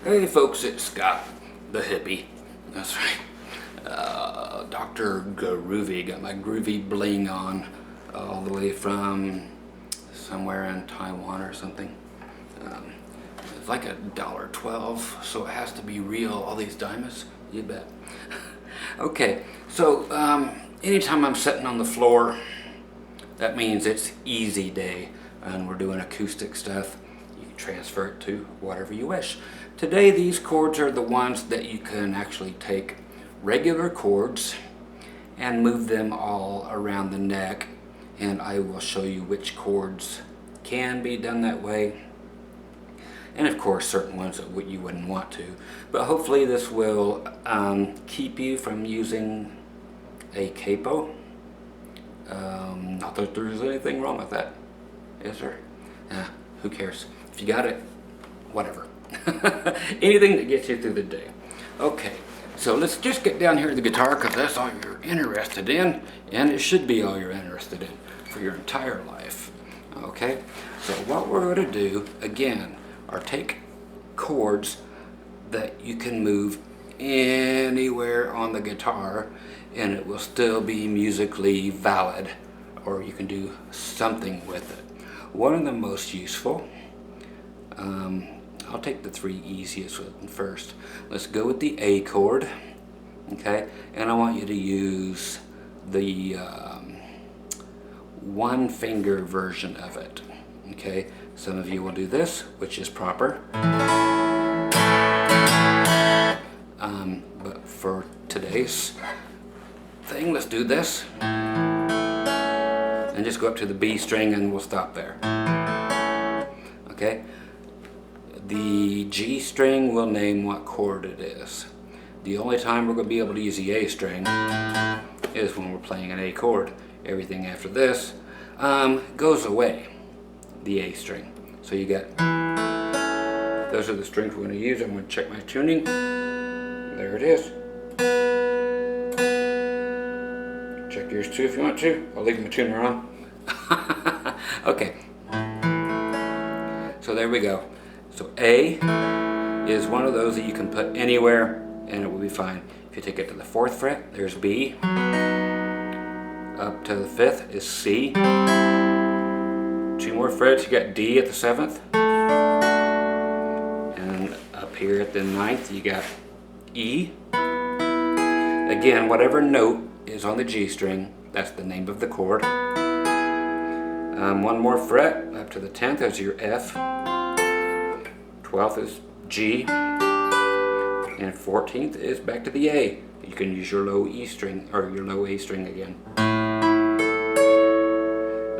Hey folks, it's Scott, the hippie. That's right. Dr. Groovy, got my Groovy bling on all the way from somewhere in Taiwan or something. It's like $1.12, so it has to be real. All these diamonds, you bet. Okay, so anytime I'm sitting on the floor, that means it's easy day and we're doing acoustic stuff. You can transfer it to whatever you wish. Today these chords are the ones that you can actually take regular chords and move them all around the neck, and I will show you which chords can be done that way, and of course certain ones that you wouldn't want to. But hopefully this will keep you from using a capo. Not that there's anything wrong with that, is there? Who cares? If you got it, whatever. Anything that gets you through the day. Okay, so let's just get down here to the guitar, because that's all you're interested in, and it should be all you're interested in for your entire life. Okay, so what we're going to do again are take chords that you can move anywhere on the guitar and it will still be musically valid, or you can do something with it. One of the most useful, I'll take the three easiest one first. Let's go with the A chord, okay? And I want you to use the one finger version of it, okay? Some of you will do this, which is proper. But for today's thing, let's do this. And just go up to the B string and we'll stop there. Okay? The G string will name what chord it is. The only time we're going to be able to use the A string is when we're playing an A chord. Everything after this goes away, the A string. So you get, those are the strings we're going to use. I'm going to check my tuning. There it is. Check yours too if you want to. I'll leave my tuner on. Okay. So there we go. So A is one of those that you can put anywhere and it will be fine. If you take it to the 4th fret, there's B. Up to the 5th is C. 2 more frets, you got D at the 7th. And up here at the 9th, you got E. Again, whatever note is on the G string, that's the name of the chord. 1 more fret, up to the 10th is your F. 12th is G. And 14th is back to the A. You can use your low E string, or your low A string again.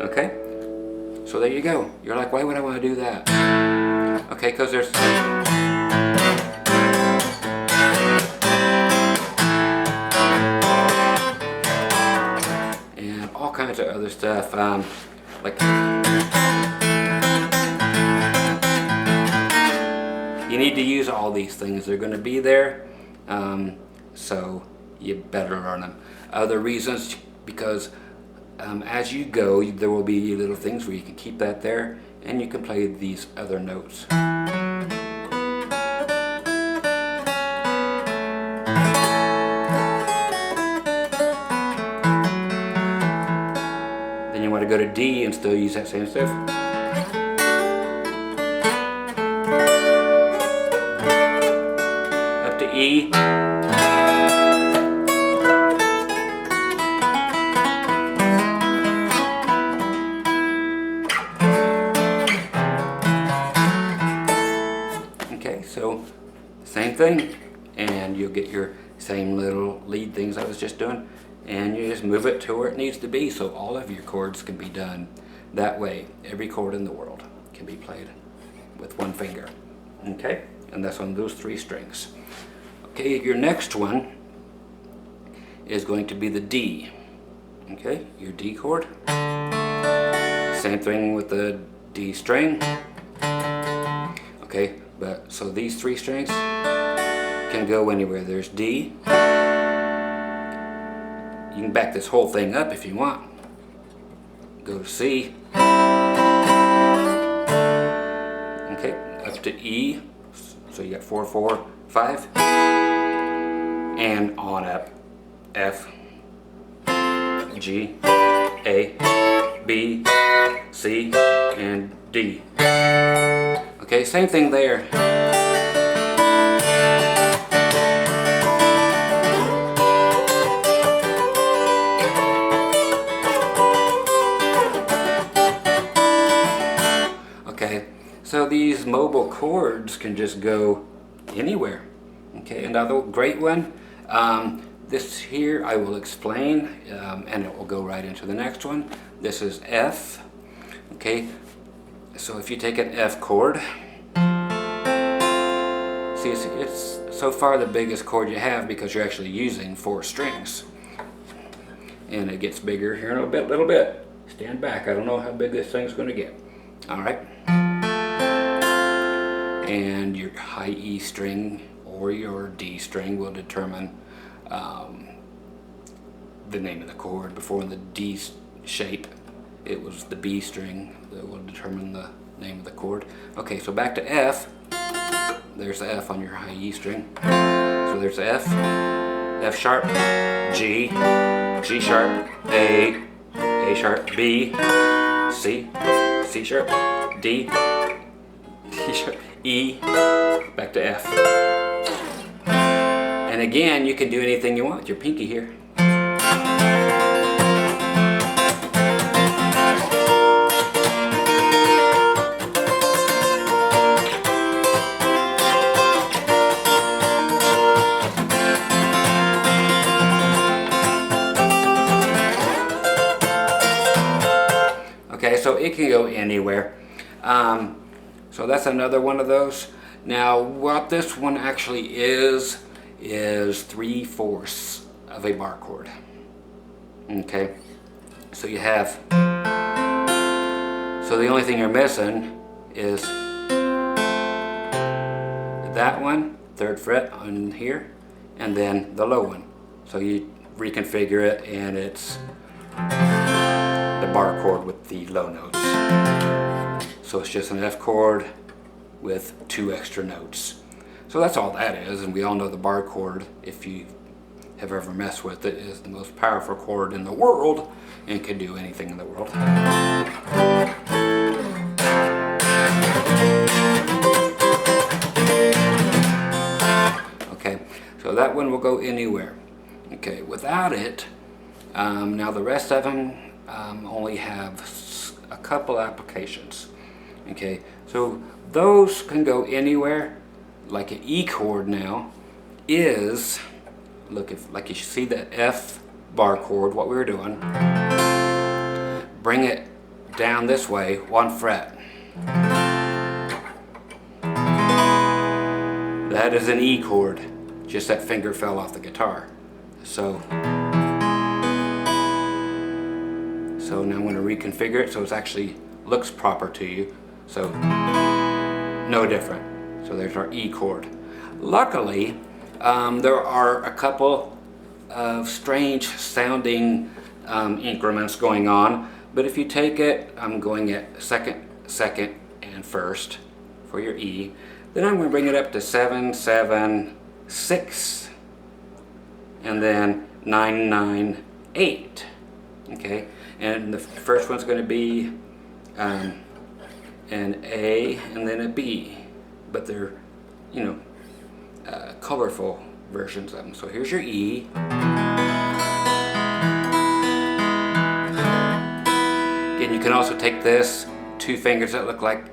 Okay? So there you go. You're like, why would I want to do that? Okay, because there's... and all kinds of other stuff, like... you need to use all these things. They're going to be there, so you better learn them. Other reasons, because as you go, there will be little things where you can keep that there, and you can play these other notes. Then you want to go to D and still use that same stuff. Up to E. Okay, so same thing, and you'll get your same little lead things I was just doing, and you just move it to where it needs to be, so all of your chords can be done that way. Every chord in the world can be played with one finger. Okay, and that's on those 3 strings. Okay, your next one is going to be the D. Okay, your D chord. Same thing with the D string. Okay, but so these 3 strings can go anywhere. There's D. You can back this whole thing up if you want. Go to C. Okay, up to E. So So you got 4, 4, 5, and on up. F, G, A, B, C, and D. Okay, same thing there. Okay, so these mobile chords can just go anywhere. Okay, another great one. This here I will explain, and it will go right into the next one. This is F. Okay, so if you take an F chord, see it's so far the biggest chord you have because you're actually using 4 strings. And it gets bigger here in a little bit. Stand back, I don't know how big this thing's going to get. Alright. And your high E string or your D string will determine the name of the chord. Before in the D shape, it was the B string that will determine the name of the chord. Okay, so back to F. There's the F on your high E string. So there's the F, F sharp, G, G sharp, A sharp, B, C, C sharp, D, D sharp, E, back to F. And again, you can do anything you want with your pinky here. Okay, so it can go anywhere. So that's another one of those. Now, what this one actually is 3/4 of a bar chord. Okay, so you have, so the only thing you're missing is that one, 3rd fret on here, and then the low one. So you reconfigure it and it's the bar chord with the low notes. So it's just an F chord with 2 extra notes. So that's all that is, and we all know the bar chord, if you have ever messed with it, is the most powerful chord in the world and can do anything in the world. Okay, so that one will go anywhere. Okay, without it, now the rest of them only have a couple applications. Okay, so those can go anywhere. Like an E chord now is, look, if like you see that F bar chord, what we were doing, bring it down this way 1 fret. That is an E chord, just that finger fell off the guitar. So now I'm going to reconfigure it so it actually looks proper to you. So no different. So there's our E chord. Luckily, there are a couple of strange sounding increments going on, but if you take it, I'm going at second, and first for your E. Then I'm going to bring it up to 7, 7, 6, and then 9, 9, 8. Okay, and the first one's going to be an A and then a B, but they're, you know, colorful versions of them. So here's your E. And you can also take this, 2 fingers that look like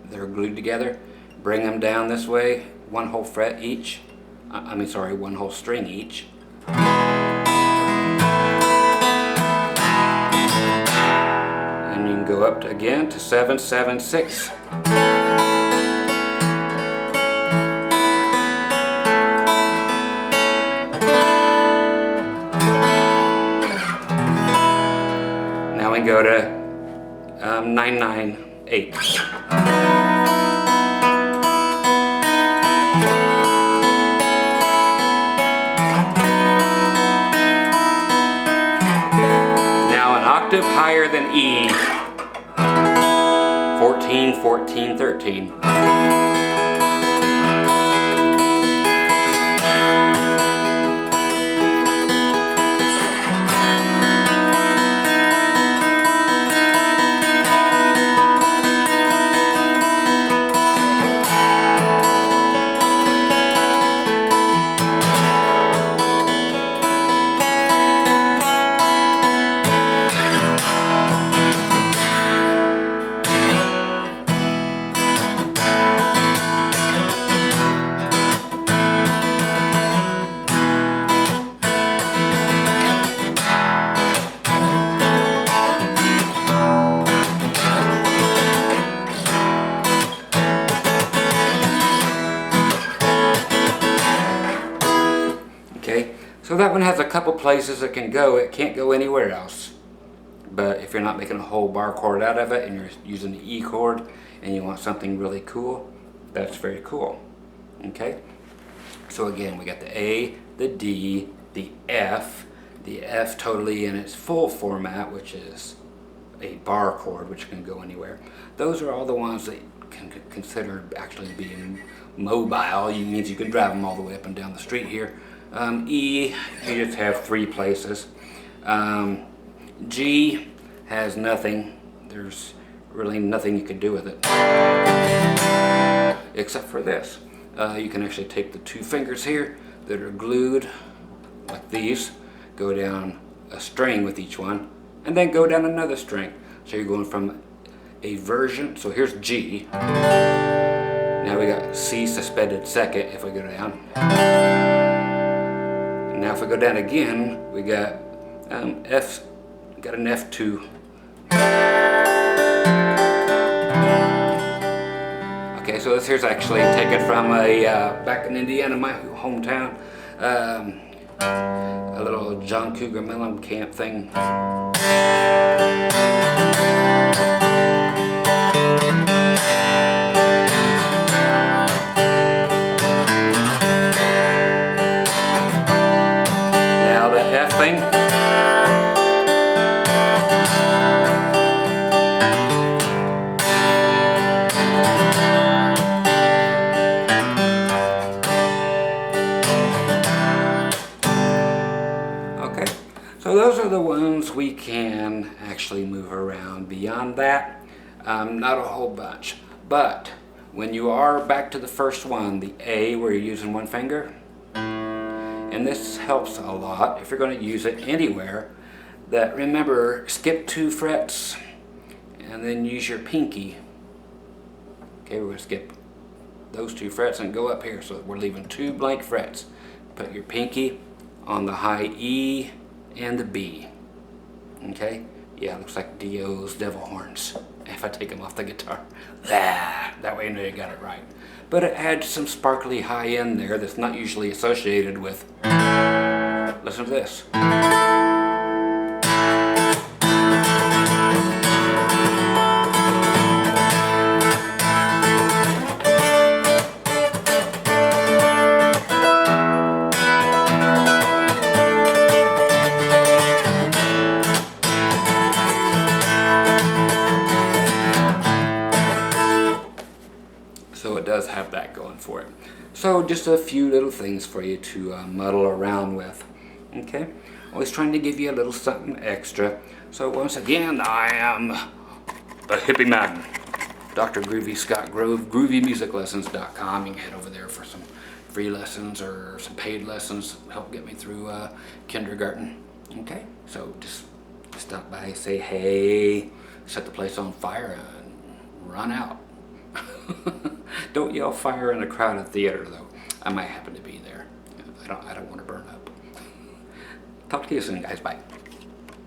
they're glued together, bring them down this way, 1 whole fret each. 1 whole string each. And you can go up again to 7, 7, 6. Now we go to 9, 9, 8. Octave higher than E, 14, 14, 13. So that one has a couple places it can go. It can't go anywhere else. But if you're not making a whole bar chord out of it and you're using the E chord and you want something really cool, that's very cool. Okay? So again, we got the A, the D, the F totally in its full format, which is a bar chord, which can go anywhere. Those are all the ones that can consider actually being mobile. It means you can drive them all the way up and down the street here. E, you just have 3 places. G has nothing. There's really nothing you can do with it except for this. You can actually take the 2 fingers here that are glued like these, go down a string with each one, and then go down another string. So you're going from a version. So here's G. Now we got C suspended second if we go down. And now if we go down again, we got F. Got an F2. Okay, so this here's actually taken from a back in Indiana, my hometown, a little John Cougar Mellencamp thing. Now the F thing. So those are the ones we can actually move around. Beyond that, not a whole bunch. But when you are back to the first one, the A, where you're using 1 finger, and this helps a lot if you're going to use it anywhere, that remember, skip 2 frets and then use your pinky. Okay, we're going to skip those 2 frets and go up here. So we're leaving 2 blank frets. Put your pinky on the high E and the B. Okay? Yeah, looks like Dio's devil horns if I take them off the guitar. That way you know you got it right. But it adds some sparkly high end there that's not usually associated with. Listen to this. So it does have that going for it. So just a few little things for you to muddle around with. Okay? Always trying to give you a little something extra. So once again, I am a hippie man. Dr. Groovy Scott Grove, groovymusiclessons.com. You can head over there for some free lessons or some paid lessons. Help get me through kindergarten. Okay? So just stop by, say hey, set the place on fire, and run out. Don't yell fire in a crowded theater, though. I might happen to be there. I don't want to burn up. Talk to you soon, guys. Bye.